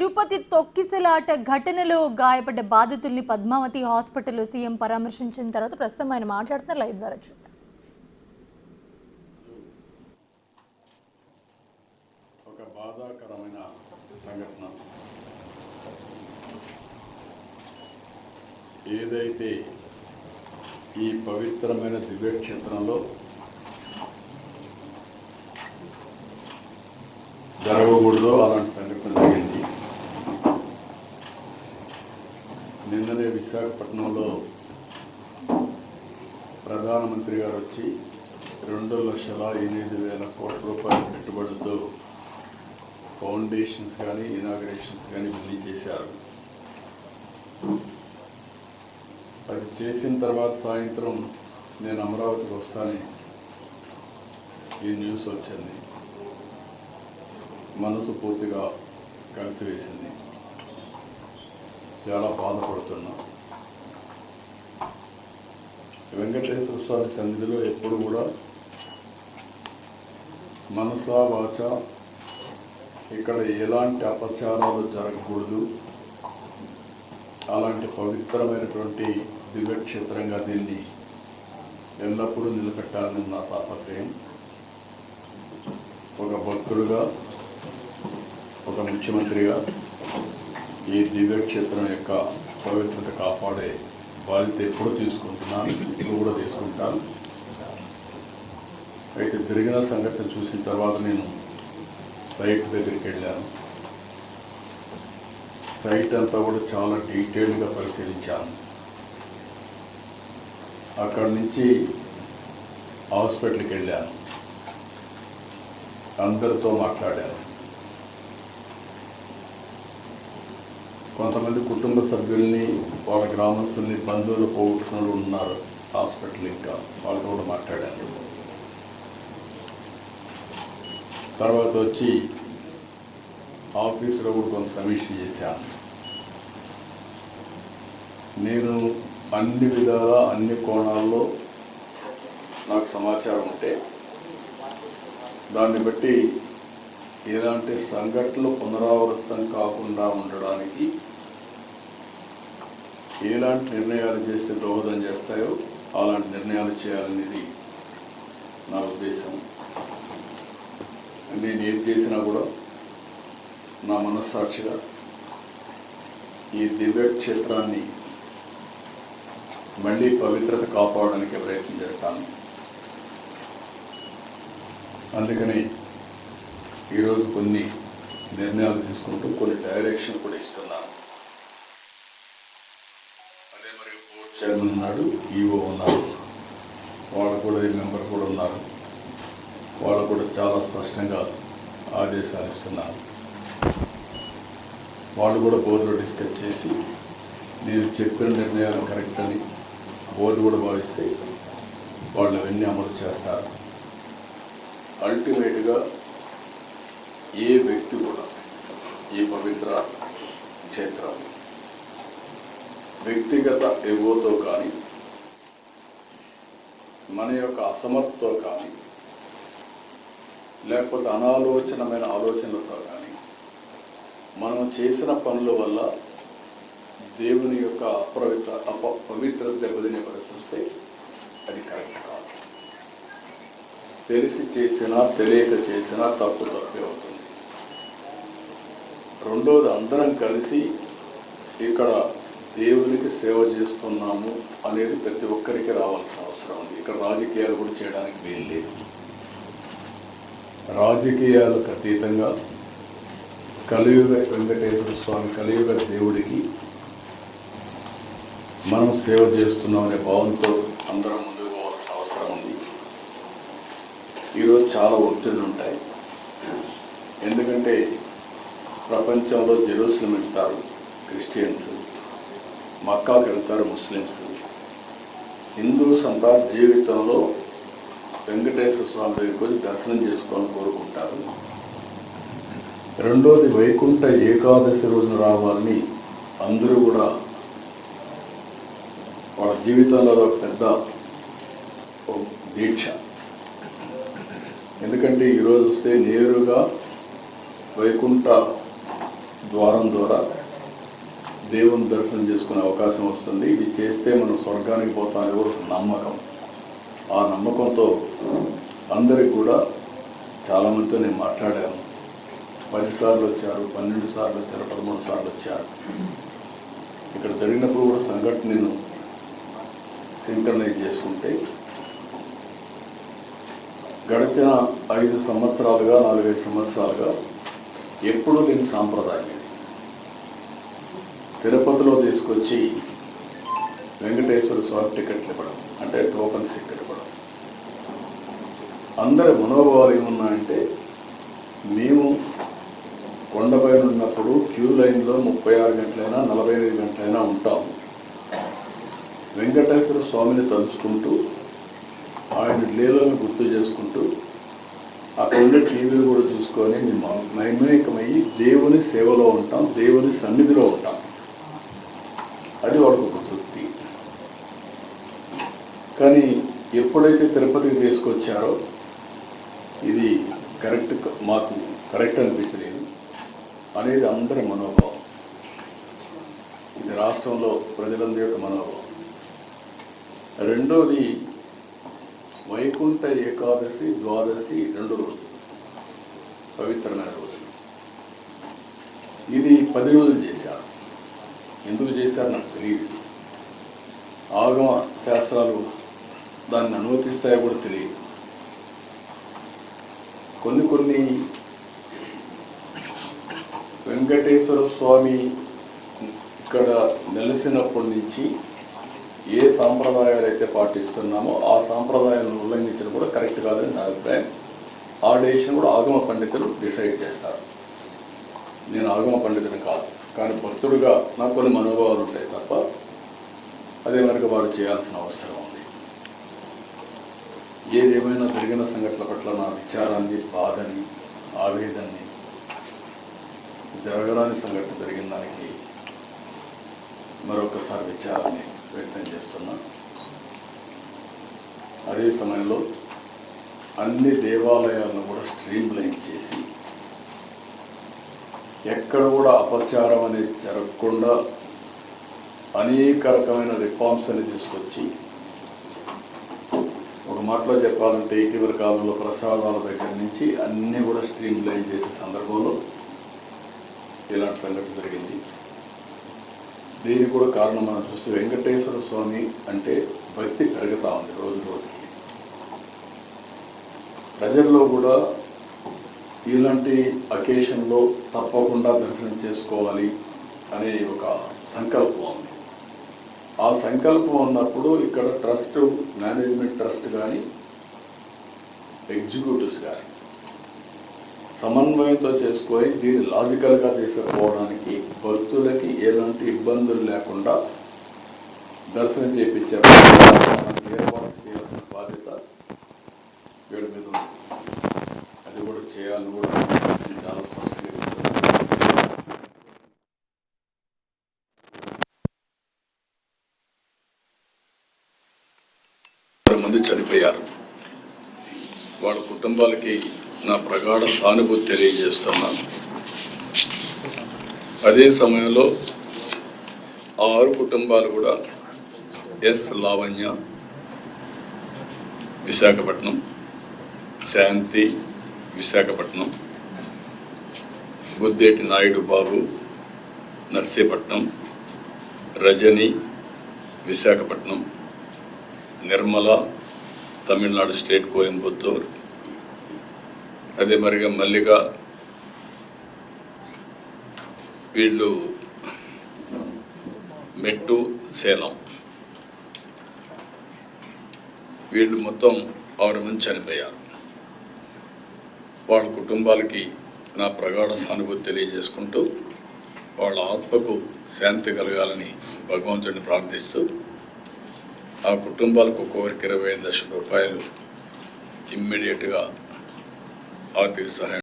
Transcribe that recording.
తిరుపతి తొక్కిసలాట ఘటనలో గాయపడ్డ బాధితుల్ని పద్మావతి హాస్పిటల్లో సీఎం పరామర్శించిన తర్వాత ప్రస్తుతం ఆయన మాట్లాడుతున్నారు. లైవ్ ద్వారా చూద్దాం. ఒక బాధాకరమైన సంఘటన ఏదైతే ఈ పవిత్రమైన దివ్యక్షేత్రంలో జరగకూడదో అలాంటి సంఘటన జరిగింది. నిన్ననే విశాఖపట్నంలో ప్రధానమంత్రి గారు వచ్చి 2,08,000 కోట్ల రూపాయల పెట్టుబడులతో ఫౌండేషన్స్ కానీ ఇనాగ్రేషన్స్ కానీ విజిట్ చేశారు. అది చేసిన తర్వాత సాయంత్రం నేను అమరావతికి వస్తానని ఈ న్యూస్ వచ్చింది. మనసు పూర్తిగా కలిసివేసింది. చాలా బాధపడుతున్నా. వెంకటేశ్వర స్వామి సన్నిధిలో ఎప్పుడు కూడా మనసా వాచ ఇక్కడ ఎలాంటి అపచారాలు జరగకూడదు, అలాంటి పవిత్రమైనటువంటి దివ్యక్షేత్రంగా దీన్ని ఎల్లప్పుడూ నిలబెట్టాలని నా తాపత్రయం. ఒక భక్తుడుగా, ఒక ముఖ్యమంత్రిగా ఈ దివ్యక్షేత్రం యొక్క పవిత్రత కాపాడే బాధ్యత ఎప్పుడు తీసుకుంటున్నాను, ఇప్పుడు కూడా తీసుకుంటాను. అయితే జరిగిన సంఘటన చూసిన తర్వాత నేను సైట్ దగ్గరికి వెళ్ళాను. సైట్ అంతా కూడా చాలా డీటెయిల్గా పరిశీలించాను. అక్కడి నుంచి హాస్పిటల్కి వెళ్ళాను. అందరితో మాట్లాడాను. కొంతమంది కుటుంబ సభ్యుల్ని, వాళ్ళ గ్రామస్తుల్ని, బంధువులు పోగొట్టుకున్న ఉన్నారు హాస్పిటల్. ఇంకా వాళ్ళతో కూడా మాట్లాడాను. తర్వాత వచ్చి ఆఫీసులో కూడా కొంత సమీక్ష చేశాను. నేను అన్ని విధాల అన్ని కోణాల్లో నాకు సమాచారం ఉంటే దాన్ని బట్టి ఎలాంటి సంఘటనలు పునరావృతం కాకుండా ఉండడానికి ఎలాంటి నిర్ణయాలు చేస్తే దోహదం చేస్తాయో అలాంటి నిర్ణయాలు చేయాలనేది నా ఉద్దేశం. నేను ఏం చేసినా కూడా నా మనస్సాక్షిగా ఈ దివ్యక్షేత్రాన్ని మళ్ళీ పవిత్రత కాపాడడానికి ప్రయత్నం చేస్తాను. అందుకని ఈరోజు కొన్ని నిర్ణయాలు తీసుకుంటూ కొన్ని డైరెక్షన్ కూడా ఇస్తున్నాను. అదే మరి బోర్డు చైర్మన్ ఉన్నాడు, ఈఓ ఉన్నారు, వాళ్ళు కూడా ఈ మెంబర్ కూడా ఉన్నారు. వాళ్ళు కూడా చాలా స్పష్టంగా ఆదేశాలు ఇస్తున్నారు. వాళ్ళు కూడా బోర్డులో డిస్కస్ చేసి నేను చెప్పిన నిర్ణయాలు కరెక్ట్ అని బోర్డు కూడా భావిస్తే వాళ్ళు అవన్నీ అమలు చేస్తారు. అల్టిమేట్గా ఏ వ్యక్తి కూడా ఈ పవిత్ర క్షేత్రం వ్యక్తిగత ఎగోతో కానీ, మన యొక్క అసమర్థతో కానీ, లేకపోతే అనాలోచనమైన ఆలోచనలతో కానీ మనం చేసిన పనుల వల్ల దేవుని యొక్క పవిత్రత దెబ్బతినే పరిస్థితి వస్తే అది కరెక్ట్ కాదు. తెలిసి చేసినా తెలియక చేసినా తప్పే అవుతుంది. రెండోది, అందరం కలిసి ఇక్కడ దేవునికి సేవ చేస్తున్నాము అనేది ప్రతి ఒక్కరికి రావాల్సిన అవసరం ఉంది. ఇక్కడ రాజకీయాలు కూడా చేయడానికి వీలు లేదు. రాజకీయాలకు అతీతంగా కలియుగ వెంకటేశ్వర స్వామి, కలియుగ దేవుడికి మనం సేవ చేస్తున్నాం అనే భావంతో అందరం ముందుకు పోవాల్సిన అవసరం ఉంది. ఈరోజు చాలా ఒత్తిళ్ళు ఉంటాయి. ఎందుకంటే ప్రపంచంలో జెరూసలేం వెళ్తారు క్రిస్టియన్స్, మక్కాకి వెళ్తారు ముస్లిమ్స్. హిందూస్ అంతా జీవితంలో వెంకటేశ్వర స్వామి దగ్గరికి వచ్చి దర్శనం చేసుకోవాలని కోరుకుంటారు. రెండోది, వైకుంఠ ఏకాదశి రోజున రావాలని అందరూ కూడా వాళ్ళ జీవితంలో ఒక పెద్ద దీక్ష. ఎందుకంటే ఈరోజు వస్తే నేరుగా వైకుంఠ ద్వారం ద్వారా దేవుని దర్శనం చేసుకునే అవకాశం వస్తుంది. ఇది చేస్తే మనం స్వర్గానికి పోతామని కూడా ఒక నమ్మకం. ఆ నమ్మకంతో అందరికి కూడా చాలామందితో నేను మాట్లాడాను. 10 సార్లు వచ్చారు, 12 సార్లు వచ్చారు, 13 సార్లు వచ్చారు. ఇక్కడ జరిగినప్పుడు కూడా సంఘటన నేను సింక్రనైజ్ చేసుకుంటే గడిచిన 5 సంవత్సరాలుగా 4-5 సంవత్సరాలుగా ఎప్పుడూ లేని సాంప్రదాయం ఇది. తిరుపతిలో తీసుకొచ్చి వెంకటేశ్వర స్వామి టికెట్లు ఇవ్వడం, అంటే టోకన్స్ టికెట్ ఇవ్వడం. అందరి మనోభావాలు ఏమున్నాయంటే, మేము కొండపైన ఉన్నప్పుడు క్యూ లైన్లో 36 గంటలైనా 45 గంటలైనా ఉంటాం. వెంకటేశ్వర స్వామిని తలుచుకుంటూ ఆయన లీలను గుర్తు చేసుకుంటూ అక్కడ ఉండే టీవీలు కూడా చూసుకొని మేము నైమికమయ్యి దేవుని సేవలో ఉంటాం, దేవుని సన్నిధిలో ఉంటాం. అది వాళ్ళకు ఒక తృప్తి. కానీ ఎప్పుడైతే తిరుపతికి తీసుకొచ్చారో ఇది మాకు కరెక్ట్ అనిపించలేదు అనేది అందరి మనోభావం. ఇది రాష్ట్రంలో ప్రజలందరి యొక్క మనోభావం. రెండోది వైకుంఠ ఏకాదశి, ద్వాదశి 2 రోజులు పవిత్రమైన రోజులు. ఇది 10 రోజులు చేశారు. ఎందుకు చేశారు నాకు తెలియదు. ఆగమ శాస్త్రాలు దాన్ని అనుమతిస్తాయో కూడా తెలియదు. కొన్ని వెంకటేశ్వర స్వామి ఇక్కడ నెలసినప్పటి నుంచి ఏ సాంప్రదాయాలు అయితే పాటిస్తున్నామో ఆ సాంప్రదాయాలను ఉల్లంఘించడం కూడా కరెక్ట్ కాదని నా అభిప్రాయం. ఆ డెసిషన్ కూడా ఆగమ పండితులు డిసైడ్ చేస్తారు. నేను ఆగమ పండితుని కాదు, కానీ భక్తుడిగా నాకు కొన్ని మనోభావాలు ఉంటాయి తప్ప అదే మనకు వారు చేయాల్సిన అవసరం ఉంది. ఏదేమైనా జరిగిన సంఘటనల పట్ల నా విచారాన్ని, బాధని, ఆవేదనని, జరగరాని సంఘటన జరిగిన దానికి మరొకసారి విచారాన్ని వ్యక్తం చేస్తున్నా. అదే సమయంలో అన్ని దేవాలయాలను కూడా స్ట్రీమ్లైన్ చేసి ఎక్కడ కూడా అపచారం అనేది జరగకుండా అనేక రకమైన రిఫార్మ్స్ అని తీసుకొచ్చి, ఒక మాటలో చెప్పాలంటే ఇటీవల కాలంలో ప్రసాదాల దగ్గర నుంచి అన్నీ కూడా స్ట్రీమ్లైన్ చేసే సందర్భంలో ఇలాంటి సంఘటన జరిగింది. దీనికి కూడా కారణం మనం చూస్తే వెంకటేశ్వర స్వామి అంటే భక్తి పెరుగుతూ ఉంది రోజు రోజుకి. ప్రజల్లో కూడా ఇలాంటి అకేషన్లో తప్పకుండా దర్శనం చేసుకోవాలి అనే ఒక సంకల్పం ఉంది. ఆ సంకల్పం ఉన్నప్పుడు ఇక్కడ ట్రస్ట్, మేనేజ్మెంట్ ట్రస్ట్ కానీ ఎగ్జిక్యూటివ్స్ కానీ సమన్వయంతో చేసుకొని దీన్ని లాజికల్గా తీసుకుపోవడానికి భక్తులకి ఎలాంటి ఇబ్బందులు లేకుండా దర్శనం చేయించే ఏర్పాటు చేయాల్సిన బాధ్యత వీళ్ళ మీద ఉంది. అది కూడా చేయాలని కూడా చాలా స్పష్టంగా మంది చనిపోయారు. వాళ్ళ కుటుంబాలకి నా ప్రగాఢ సానుభూతి తెలియజేస్తున్నాను. అదే సమయంలో 6 కుటుంబాలు కూడా ఎస్ లావణ్య విశాఖపట్నం, శాంతి విశాఖపట్నం, గుద్దేటి నాయుడు బాబు నర్సీపట్నం, రజని విశాఖపట్నం, నిర్మల తమిళనాడు స్టేట్ కోయంబత్తూర్, అదే మరిగా మల్లిగా వీళ్ళు మెట్టు సేలం, వీళ్ళు మొత్తం 6 మంది చనిపోయారు. వాళ్ళ కుటుంబాలకి నా ప్రగాఢ సానుభూతి తెలియజేసుకుంటూ వాళ్ళ ఆత్మకు శాంతి కలగాలని భగవంతుడిని ప్రార్థిస్తూ ఆ కుటుంబాలకు ఒక్కొక్కరికి 25 లక్షల రూపాయలు ఇమ్మీడియట్గా ఆర్థిక సహాయం